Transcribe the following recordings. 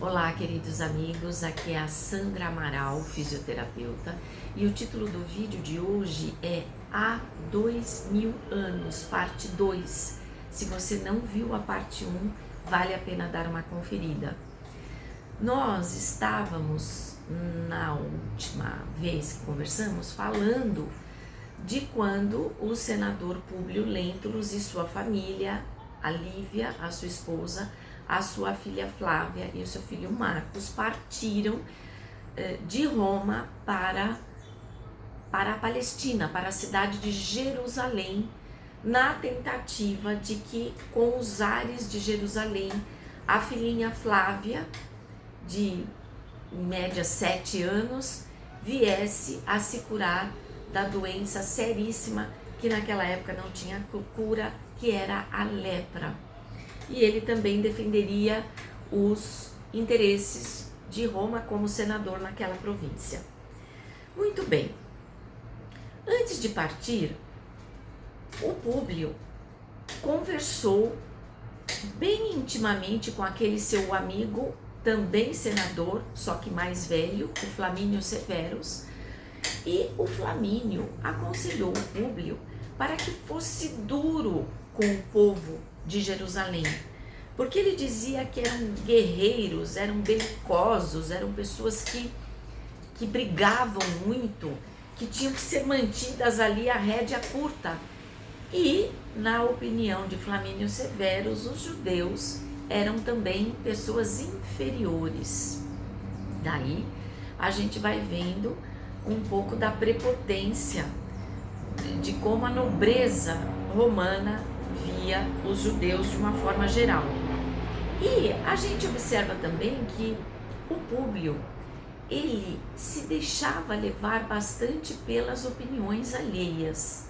Olá, queridos amigos, aqui é a Sandra Amaral, fisioterapeuta, e o título do vídeo de hoje é Há 2000 anos, parte 2. Se você não viu a parte 1, vale a pena dar uma conferida. Nós estávamos, na última vez que conversamos, falando de quando o senador Públio Lentulus e sua família, a Lívia, a sua esposa, a sua filha Flávia e o seu filho Marcos partiram de Roma para a Palestina, para a cidade de Jerusalém, na tentativa de que, com os ares de Jerusalém, a filhinha Flávia, de em média 7 anos, viesse a se curar da doença seríssima que naquela época não tinha cura, que era a lepra. E ele também defenderia os interesses de Roma como senador naquela província. Muito bem. Antes de partir, o Públio conversou bem intimamente com aquele seu amigo, também senador, só que mais velho, o Flamínio Severus, e o Flamínio aconselhou o Públio para que fosse duro com o povo de Jerusalém, porque ele dizia que eram guerreiros, eram belicosos, eram pessoas que brigavam muito, que tinham que ser mantidas ali a rédea curta. E, na opinião de Flamínio Severus, os judeus eram também pessoas inferiores. Daí a gente vai vendo um pouco da prepotência, de como a nobreza romana via os judeus de uma forma geral. E a gente observa também que o Públio, ele se deixava levar bastante pelas opiniões alheias,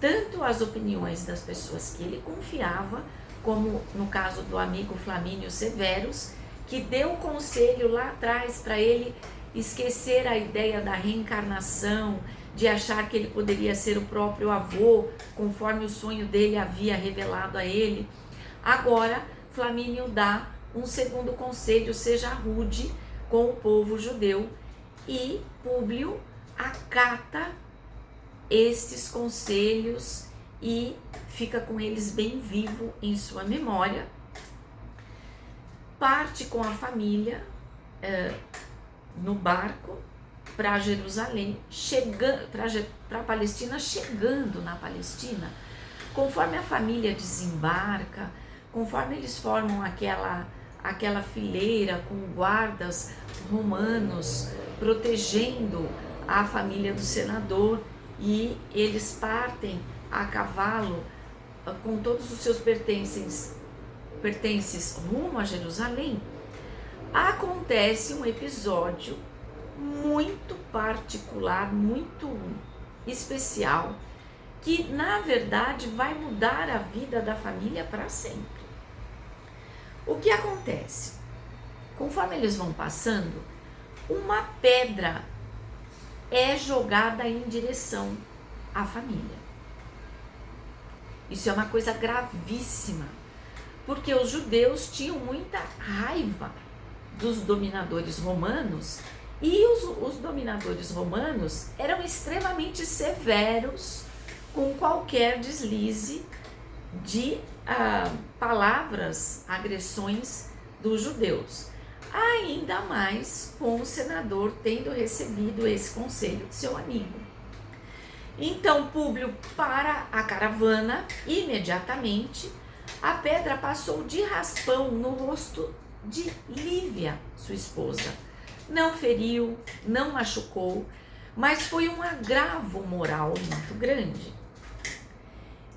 tanto as opiniões das pessoas que ele confiava, como no caso do amigo Flamínio Severus, que deu conselho lá atrás para ele esquecer a ideia da reencarnação, de achar que ele poderia ser o próprio avô, conforme o sonho dele havia revelado a ele. Agora, Flamínio dá um segundo conselho: seja rude com o povo judeu, e Públio acata estes conselhos e fica com eles bem vivo em sua memória. Parte com a família no barco para Jerusalém, para a Palestina. Chegando na Palestina, conforme a família desembarca, conforme eles formam aquela fileira com guardas romanos protegendo a família do senador, e eles partem a cavalo com todos os seus pertences rumo a Jerusalém, acontece um episódio muito particular, muito especial, que na verdade vai mudar a vida da família para sempre. O que acontece? Conforme eles vão passando, uma pedra é jogada em direção à família. Isso é uma coisa gravíssima, porque os judeus tinham muita raiva dos dominadores romanos, e os dominadores romanos eram extremamente severos com qualquer deslize de palavras, agressões dos judeus. Ainda mais com o senador tendo recebido esse conselho de seu amigo. Então Públio para a caravana imediatamente. A pedra passou de raspão no rosto de Lívia, sua esposa. Não feriu, não machucou, mas foi um agravo moral muito grande.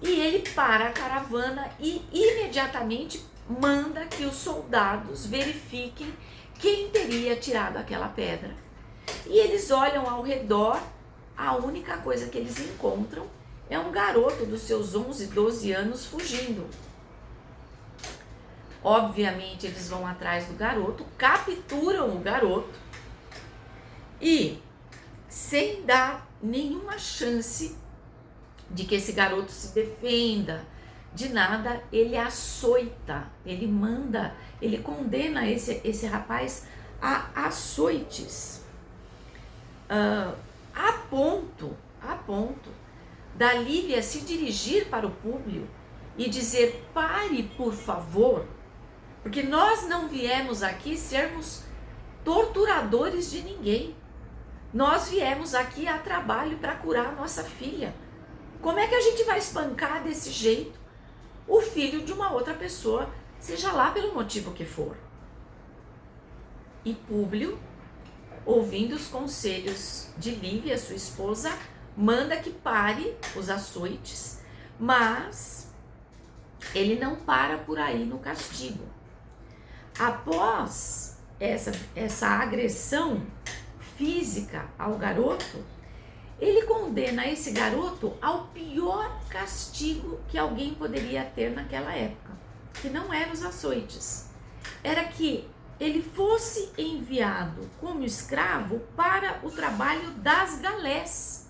E ele para a caravana e imediatamente manda que os soldados verifiquem quem teria tirado aquela pedra. E eles olham ao redor, a única coisa que eles encontram é um garoto dos seus 11, 12 anos fugindo. Obviamente eles vão atrás do garoto, capturam o garoto e, sem dar nenhuma chance de que esse garoto se defenda, de nada, ele açoita, ele manda, ele condena esse rapaz a açoites, a ponto da Lívia se dirigir para o Públio e dizer: pare, por favor, porque nós não viemos aqui sermos torturadores de ninguém. Nós viemos aqui a trabalho para curar a nossa filha. Como é que a gente vai espancar desse jeito o filho de uma outra pessoa, seja lá pelo motivo que for? E Públio, ouvindo os conselhos de Lívia, sua esposa, manda que pare os açoites, mas ele não para por aí no castigo. Após essa agressão física ao garoto, ele condena esse garoto ao pior castigo que alguém poderia ter naquela época, que não eram os açoites. Era que ele fosse enviado como escravo para o trabalho das galés.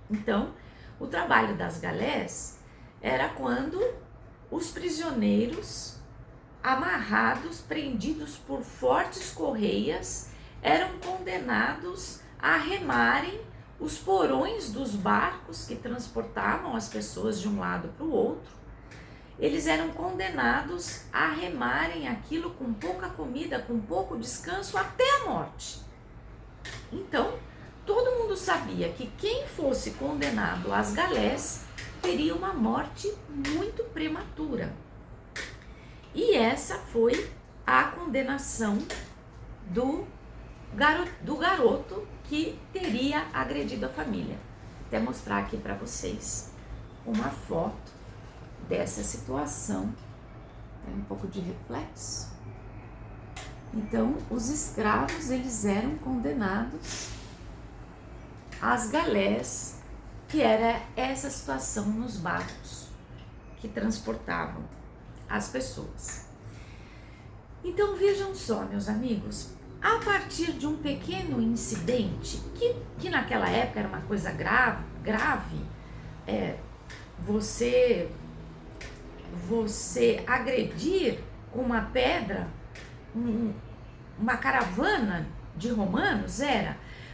Então, o trabalho das galés era quando os prisioneiros, amarrados, prendidos por fortes correias, eram condenados a remarem os porões dos barcos que transportavam as pessoas de um lado para o outro. Eles eram condenados a remarem aquilo com pouca comida, com pouco descanso, até a morte. Então, todo mundo sabia que quem fosse condenado às galés teria uma morte muito prematura. E essa foi a condenação do garoto que teria agredido a família. Vou até mostrar aqui para vocês uma foto dessa situação. Tem um pouco de reflexo. Então, os escravos, eles eram condenados às galés, que era essa situação nos barcos que transportavam as pessoas. Então, vejam só, meus amigos, a partir de um pequeno incidente, que naquela época era uma coisa grave, você agredir com uma pedra uma caravana de romanos,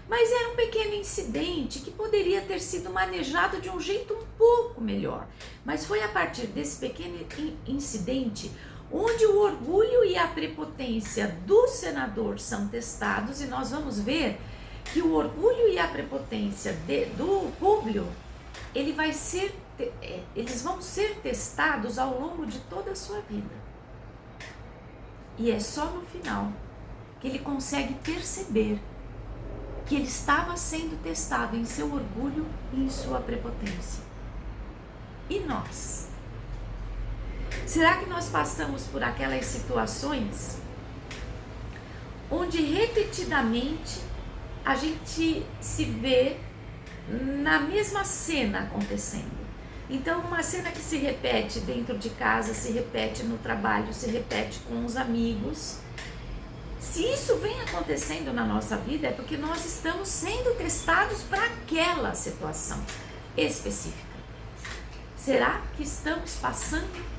mas era um pequeno incidente que poderia ter sido manejado de um jeito um pouco melhor. Mas foi a partir desse pequeno incidente onde o orgulho e a prepotência do senador são testados, e nós vamos ver que o orgulho e a prepotência do Públio, eles vão ser testados ao longo de toda a sua vida. E é só no final que ele consegue perceber que ele estava sendo testado em seu orgulho e em sua prepotência. E nós? Será que nós passamos por aquelas situações onde repetidamente a gente se vê na mesma cena acontecendo? Então, uma cena que se repete dentro de casa, se repete no trabalho, se repete com os amigos. Se isso vem acontecendo na nossa vida, é porque nós estamos sendo testados para aquela situação específica. Será que estamos passando?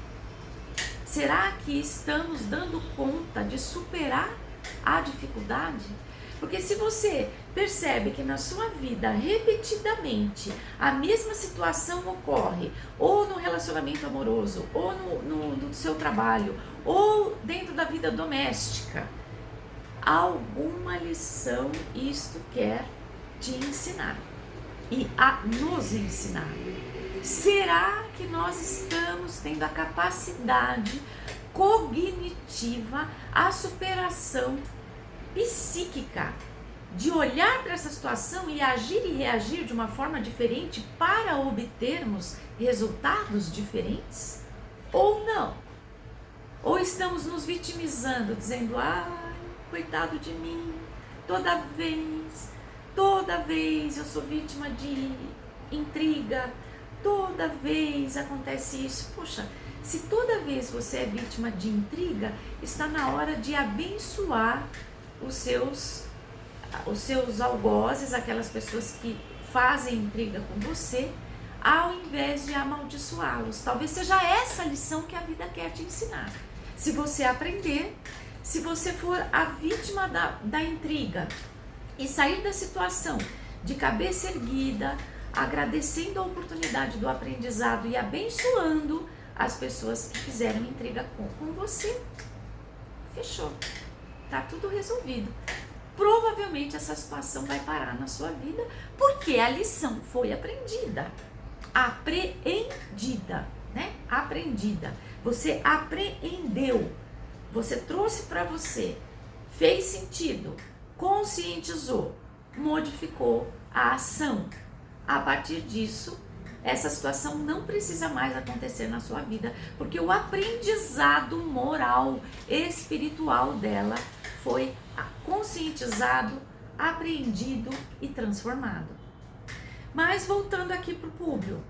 Será que estamos dando conta de superar a dificuldade? Porque se você percebe que na sua vida, repetidamente, a mesma situação ocorre, ou no relacionamento amoroso, ou no seu trabalho, ou dentro da vida doméstica, alguma lição isto quer te ensinar e a nos ensinar. Será que nós estamos tendo a capacidade cognitiva, a superação psíquica de olhar para essa situação e agir e reagir de uma forma diferente para obtermos resultados diferentes? Ou não? Ou estamos nos vitimizando, dizendo: coitado de mim, toda vez eu sou vítima de intriga, toda vez acontece isso. Poxa, se toda vez você é vítima de intriga, está na hora de abençoar os seus algozes, aquelas pessoas que fazem intriga com você, ao invés de amaldiçoá-los. Talvez seja essa a lição que a vida quer te ensinar. Se você aprender, se você for a vítima da intriga e sair da situação de cabeça erguida, agradecendo a oportunidade do aprendizado e abençoando as pessoas que fizeram intriga com você, fechou. Tá tudo resolvido. Provavelmente essa situação vai parar na sua vida, porque a lição foi aprendida. Apreendida, né? Aprendida. Você apreendeu. Você trouxe para você. Fez sentido. Conscientizou. Modificou a ação. A partir disso, essa situação não precisa mais acontecer na sua vida, porque o aprendizado moral, espiritual dela foi conscientizado, apreendido e transformado. Mas voltando aqui para o Públio,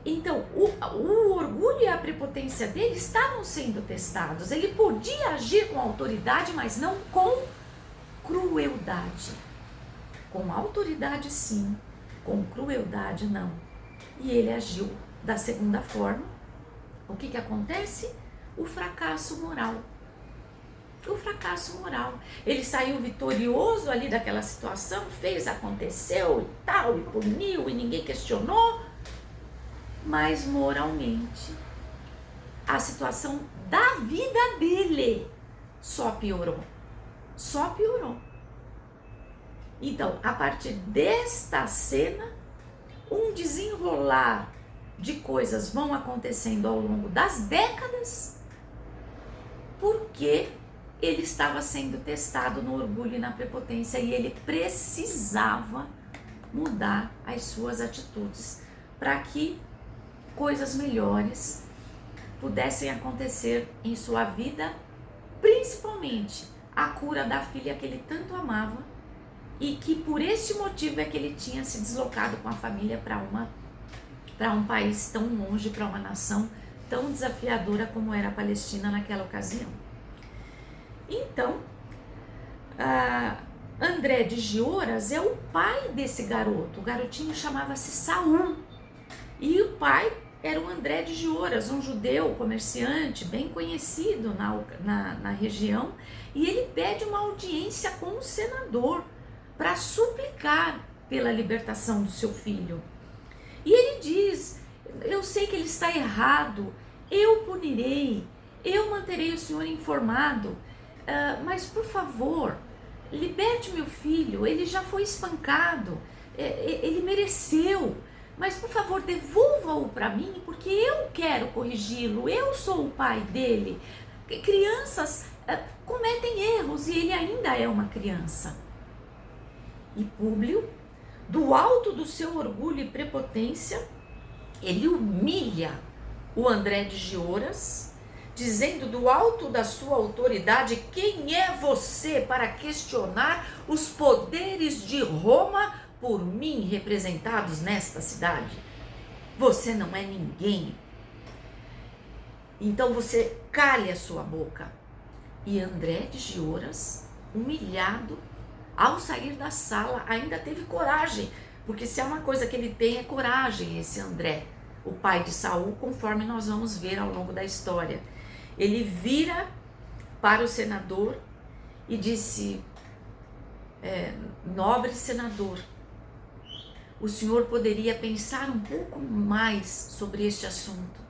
então o orgulho e a prepotência dele estavam sendo testados. Ele podia agir com autoridade, mas não com crueldade. Com autoridade sim, com crueldade não. E ele agiu da segunda forma. O que acontece? O fracasso moral. O fracasso moral. Ele saiu vitorioso ali daquela situação, fez, aconteceu e tal, e puniu e ninguém questionou. Mas moralmente, a situação da vida dele só piorou. Só piorou. Então, a partir desta cena, um desenrolar de coisas vão acontecendo ao longo das décadas, porque ele estava sendo testado no orgulho e na prepotência e ele precisava mudar as suas atitudes para que coisas melhores pudessem acontecer em sua vida, principalmente a cura da filha que ele tanto amava e que por este motivo é que ele tinha se deslocado com a família para um país tão longe, para uma nação tão desafiadora como era a Palestina naquela ocasião. Então, André de Gioras é o pai desse garoto. O garotinho chamava-se Saul. E o pai era o André de Gioras, um judeu comerciante bem conhecido na região. E ele pede uma audiência com o senador para suplicar pela libertação do seu filho. E ele diz: eu sei que ele está errado, eu punirei, eu manterei o senhor informado, mas por favor, liberte meu filho, ele já foi espancado, ele mereceu, mas por favor devolva-o para mim, porque eu quero corrigi-lo, eu sou o pai dele. Crianças cometem erros e ele ainda é uma criança. E Públio, do alto do seu orgulho e prepotência, ele humilha o André de Gioras, dizendo do alto da sua autoridade: quem é você para questionar os poderes de Roma por mim representados nesta cidade? Você não é ninguém. Então você cale a sua boca. E André de Gioras, humilhado, ao sair da sala, ainda teve coragem, porque se há uma coisa que ele tem é coragem, esse André, o pai de Saul, conforme nós vamos ver ao longo da história. Ele vira para o senador e disse: nobre senador, o senhor poderia pensar um pouco mais sobre este assunto,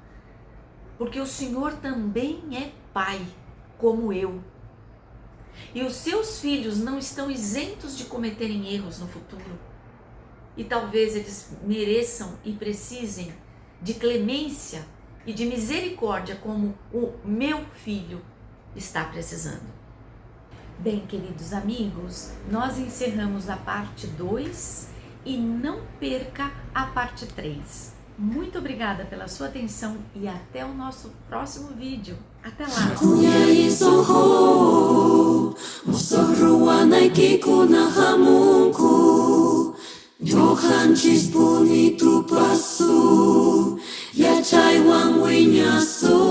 porque o senhor também é pai, como eu. E os seus filhos não estão isentos de cometerem erros no futuro. E talvez eles mereçam e precisem de clemência e de misericórdia, como o meu filho está precisando. Bem, queridos amigos, nós encerramos a parte 2 e não perca a parte 3. Muito obrigada pela sua atenção e até o nosso próximo vídeo. Até lá! Johan cis bonito pasu, ya chai wang winya su.